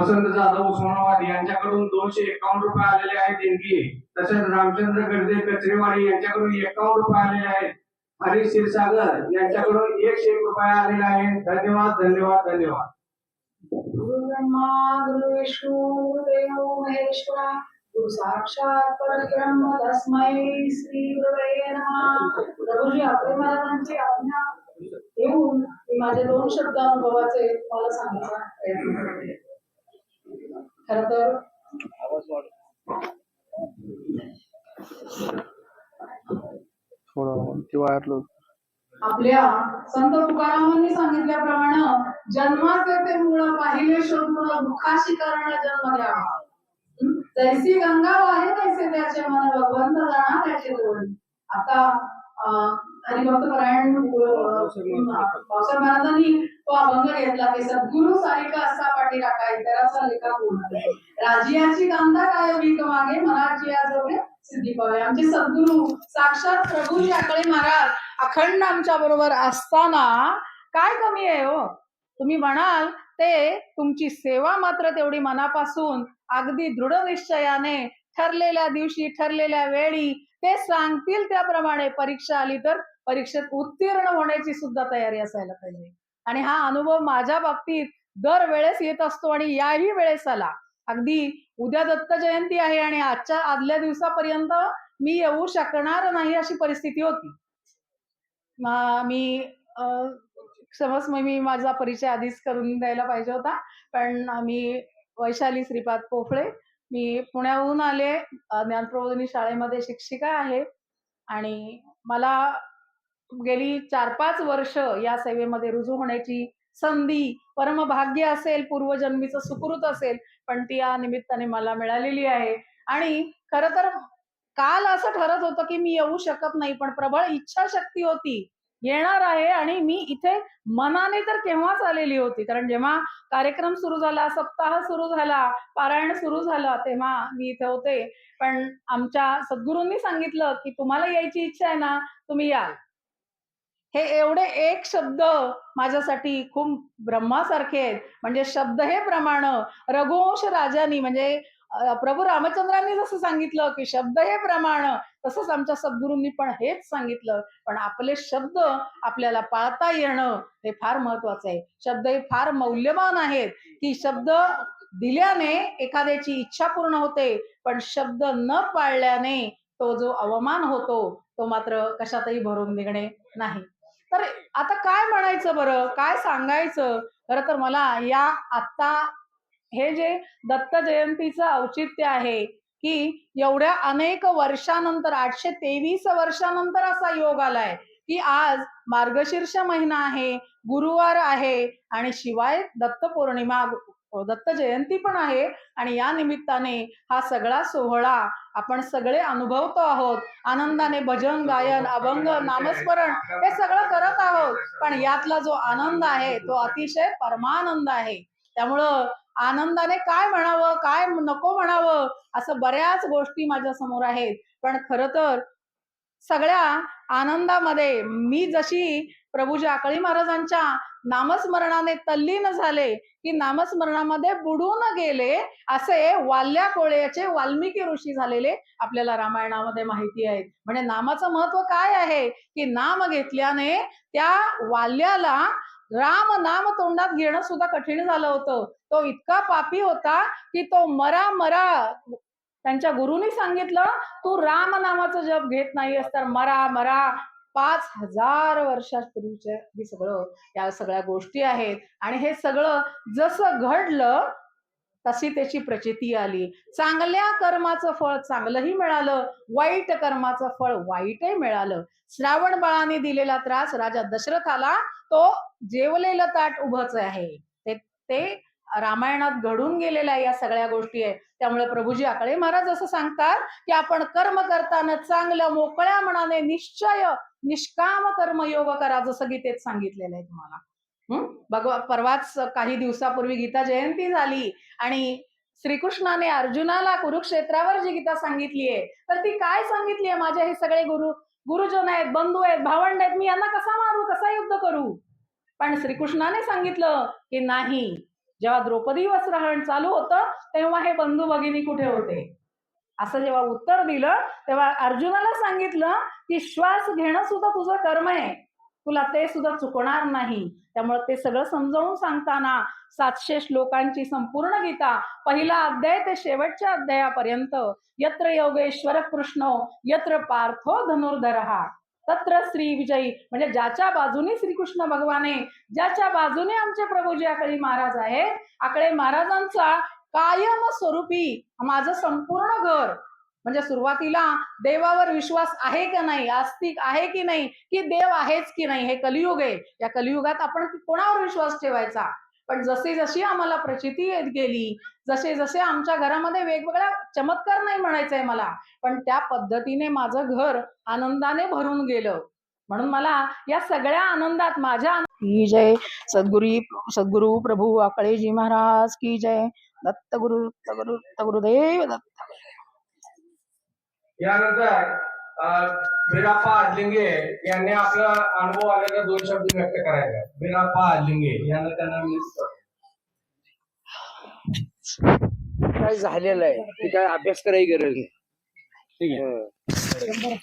वसंत जाधव उस्मानाबाद यांच्याकडून 251 रुपये आलेले आहेत देणगी। तसेच रामचंद्र गर्दे कचरेवाडी यांच्याकडून 51 रुपये आलेले आहेत। हरीश क्षीरसागर यांच्याकडून 101 रुपये आलेले आहेत। धन्यवाद धन्यवाद धन्यवाद। गुरु ब्रह्मा गुरु विष्णू गुरुदेव महेश्वरा गुरु साक्षात परब्रह्म तस्मै श्री गुरवे नमः। प्रभूजी आपले महाराजांची आज्ञा घेऊन मी माझे 2 शब्द अनुभवाचे मला सांगायचा प्रयत्न करते। खरं तर आपल्या संत तुकारामांनी सांगितल्याप्रमाणे जन्माचे ते मूळ पाहिले शोधून दुःखाशी कारण जन्म घ्यावा। जैसी गंगा वाहे तैसे त्याचे मन भगवंत जाणा त्याचे दोन। आता हरिभक्त परायण पावसाळ महाराजांनी तो अभंग घेतला की सद्गुरु सारिका असा पाठी राखाय त्याचा लेखा पूर्ण राजियाची कांदा काय भीक मागे मनाची आजोगे सिद्धी पावे। आमचे सद्गुरु साक्षात प्रभूजी आकळे महाराज अखंड आमच्या बरोबर असताना काय कमी आहे हो। तुम्ही म्हणाल ते तुमची सेवा मात्र तेवढी मनापासून अगदी दृढ निश्चयाने ठरलेल्या दिवशी ठरलेल्या वेळी ते सांगतील त्याप्रमाणे परीक्षा आली तर परीक्षेत उत्तीर्ण होण्याची सुद्धा तयारी असायला पाहिजे। आणि हा अनुभव माझ्या बाबतीत दरवेळेस येत असतो आणि याही वेळेस आला। अगदी उद्या दत्त जयंती आहे आणि आजच्या आदल्या दिवसापर्यंत मी येऊ शकणार नाही अशी परिस्थिती होती। मी समज मी माझा परिचय आधीच करून द्यायला पाहिजे होता, पण मी वैशाली श्रीपाद पोफळे, मी पुण्याहून आले, ज्ञानप्रबोधिनी शाळेमध्ये शिक्षिका आहे आणि मला गेली 4-5 वर्ष या सेवेमध्ये रुजू होण्याची संधी परमभाग्य असेल, पूर्वजन्मीचं सुकृत असेल, पण ती या निमित्ताने मला मिळालेली आहे। आणि खरं तर काल असं ठरत होतं की मी येऊ शकत नाही, पण प्रबळ इच्छाशक्ती होती येणार आहे आणि मी इथे मनाने तर केव्हाच आलेली होती। कारण जेव्हा कार्यक्रम सुरू झाला, सप्ताह सुरू झाला, पारायण सुरू झालं तेव्हा मी इथे होते। पण आमच्या सद्गुरूंनी सांगितलं की तुम्हाला यायची इच्छा आहे ना, तुम्ही याल। हे एवढे एक शब्द माझ्यासाठी खूप ब्रह्मासारखे आहेत। म्हणजे शब्द हे प्रमाण रघुवंश राजांनी म्हणजे प्रभू रामचंद्रांनी जसं सांगितलं की शब्द हे प्रमाण, तसंच आमच्या सद्गुरूंनी पण हेच सांगितलं। पण आपले शब्द आपल्याला पाळता येणं हे फार महत्वाचं आहे। शब्द हे फार मौल्यवान आहेत की शब्द दिल्याने एखाद्याची इच्छा पूर्ण होते, पण शब्द न पाळल्याने तो जो अवमान होतो तो मात्र कशातही भरून निघणे नाही। तर आता काय म्हणायचं बरं, काय सांगायचं? खरं तर मला या आता हे जे दत्त जयंतीचं औचित्य आहे की एवढ्या अनेक वर्षानंतर 823 वर्षानंतर असा योग आलाय की आज मार्गशीर्ष महिना आहे, गुरुवार आहे आणि शिवाय दत्त पौर्णिमा दत्त जयंती पण आहे। आणि या निमित्ताने हा सगळा सोहळा आपण सगळे अनुभवतो आहोत। आनंदाने भजन गायन अभंग नामस्मरण हे सगळं करत आहोत, पण यातला जो आनंद आहे तो अतिशय परमानंद आहे। त्यामुळं आनंदाने काय म्हणावं काय नको म्हणावं असं बऱ्याच गोष्टी माझ्या समोर आहेत। पण खरं तर सगळ्या आनंदामध्ये मी जशी प्रभूजी आकळी महाराजांच्या नामस्मरणाने तल्लीन झाले की नामस्मरणामध्ये बुडून गेले असे वाल्या कोळ्याचे वाल्मिकी ऋषी झालेले आपल्याला रामायणामध्ये माहिती आहे। म्हणजे नामाचं महत्व काय आहे की नाम घेतल्याने त्या वाल्याला राम नाम तोंडात घेणं सुद्धा कठीण झालं होतं। तो इतका पापी होता की तो मरा मरा त्यांच्या गुरुनी सांगितलं तू राम नामाचं जप घेत नाहीस तर मरा मरा। 5000 वर्षापूर्वीचे हे सगळं या सगळ्या गोष्टी आहेत आणि हे सगळं जसं घडलं तशी त्याची प्रचिती आली। चांगल्या कर्माचं फळ चांगलंही मिळालं, वाईट कर्माचं फळ वाईटही मिळालं। श्रावण बाळाने दिलेला त्रास राजा दशरथाला तो जेवलेलं ताट उभंच आहे। ते रामायणात घडून गेलेल्या या सगळ्या गोष्टी आहेत। त्यामुळे प्रभूजी आकळे महाराज असं सांगतात की आपण कर्म करताना चांगलं मोकळ्या मनाने निश्चय निष्काम कर्मयोग करा, जसं गीतेत सांगितलेलं आहे तुम्हाला। परवाच काही दिवसापूर्वी गीता जयंती झाली आणि श्रीकृष्णाने अर्जुनाला कुरुक्षेत्रावर जी गीता सांगितली आहे तर ती काय सांगितली आहे, माझे हे सगळे गुरुजन आहेत, बंधू आहेत, भावंड आहेत, मी यांना कसा मारू, कसा युद्ध करू? पण श्रीकृष्णाने सांगितलं की नाही, जेव्हा द्रौपदी वस्त्रहरण चालू होतं तेव्हा हे बंधू भगिनी कुठे होते? असं जेव्हा उत्तर दिलं तेव्हा अर्जुनाला सांगितलं की श्वास घेणं सुद्धा तुझं कर्म आहे, तुला ते सुद्धा चुकणार नाही. त्यामुळे ते सगळं समजावून सांगताना 700 श्लोकांची संपूर्ण गीता, पहिला अध्याय ते शेवटच्या अध्यायापर्यंत, यत्र योगेश्वर कृष्णो यत्र पार्थो धनुर्धरहा तत्र श्री विजयी, म्हणजे ज्याच्या बाजूने श्रीकृष्ण भगवान आहे, ज्याच्या बाजूने आमचे प्रभूजी आकळी महाराज आहेत, आकळे महाराजांचा कायम स्वरूपी माझं संपूर्ण घर, म्हणजे सुरुवातीला देवावर विश्वास आहे का नाही, आस्तिक आहे की नाही, की देव आहेच की नाही, हे कलियुग आहे. या कलियुगात आपण कोणावर विश्वास ठेवायचा? पण जशी जशी आम्हाला प्रचिती येत गेली, जसे जसे आमच्या घरामध्ये वेगवेगळ्या चमत्कार नाही म्हणायचंय मला, पण त्या पद्धतीने माझं घर आनंदाने भरून गेलं. म्हणून मला या सगळ्या आनंदात माझ्या की जय सद्गुरू प्रभू आकळेजी महाराज की जय. दत्त गुरुदेव दत्त. यानंतर बिराप्पा आडलिंगे यांनी आपला अनुभव आलेला 2 शब्द व्यक्त करायचे. बिराप्पा आडलिंगे यांना त्यांना काय झालेलं आहे की काय अभ्यास करायची गरज नाही. ठीक आहे.